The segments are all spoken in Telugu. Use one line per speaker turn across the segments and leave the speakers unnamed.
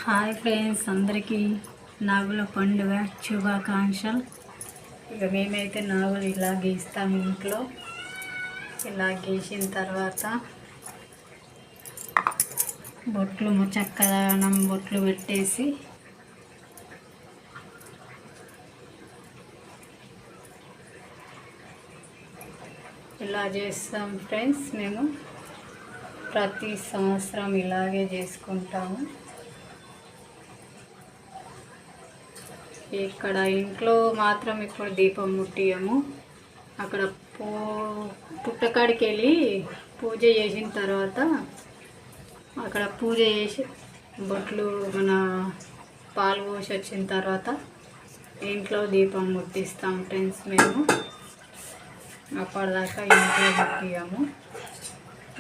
హాయ్ ఫ్రెండ్స్, అందరికీ నాగుల పండుగ శుభాకాంక్షలు. ఇక మేమైతే నాగులు ఇలా గీస్తాం ఇంట్లో. ఇలా గీసిన తర్వాత బొట్లు చక్కదనం బొట్లు పెట్టేసి ఇలా చేస్తాం ఫ్రెండ్స్. మేము ప్రతి సంవత్సరం ఇలాగే చేసుకుంటాము. ఇక్కడ ఇంట్లో మాత్రం ఇప్పుడు దీపం ముట్టియము. అక్కడ పుట్టకాడికి వెళ్ళి పూజ చేసిన తర్వాత అక్కడ పూజ చేసి బొట్లు మన పాలు పోసి వచ్చిన తర్వాత ఇంట్లో దీపం ముట్టిస్తాం ఫ్రెండ్స్. మేము అప్పటిదాకా ఇంట్లో ముట్టియము.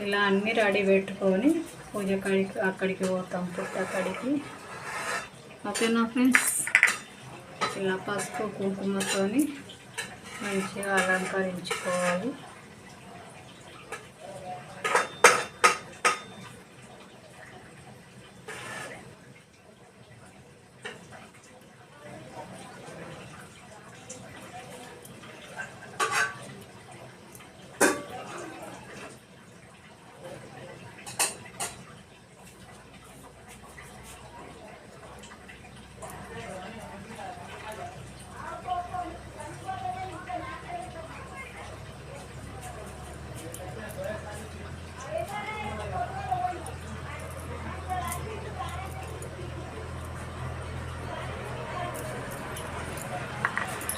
ఇలా అన్నీ రెడీ పెట్టుకొని పూజ కాడికి అక్కడికి పోతాం, పుట్టకాడికి. ఓకేనా ఫ్రెండ్స్? ఇలా పసుపు కుంకుమతోని మంచిగా అలంకరించుకోవాలి.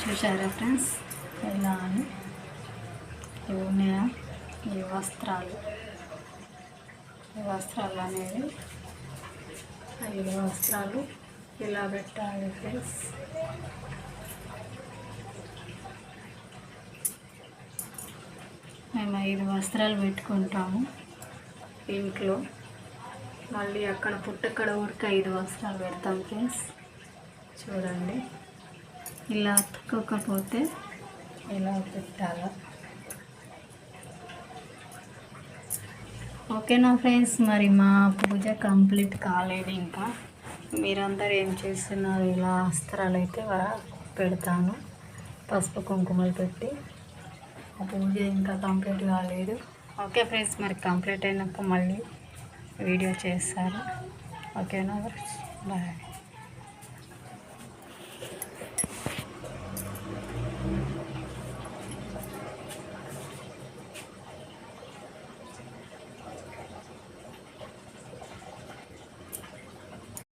చూసారా ఫ్రెండ్స్, ఇలా అని ఇవి ఉన్నాయా ఈ వస్త్రాలు అనేవి 5 వస్త్రాలు ఇలా పెట్టాలి ఫ్రెండ్స్. మేము 5 వస్త్రాలు పెట్టుకుంటాము ఇంట్లో. మళ్ళీ అక్కడ పుట్టక్కడ ఊరికి 5 వస్త్రాలు పెడతాం ఫ్రెండ్స్. చూడండి, ఇలా అతుక్కోకపోతే ఇలా పెట్టాలి. ఓకేనా ఫ్రెండ్స్? మరి మా పూజ కంప్లీట్ కాలేదు ఇంకా. మీరందరూ ఏం చేస్తున్నారు? ఇలా వస్త్రాలు అయితే పెడతాను, పసుపు కుంకుమలు పెట్టి. ఆ పూజ ఇంకా కంప్లీట్ కాలేదు. ఓకే ఫ్రెండ్స్, మరి కంప్లీట్ అయినాక మళ్ళీ వీడియో చేస్తారు. ఓకేనా ఫ్రెండ్స్? బాయ్.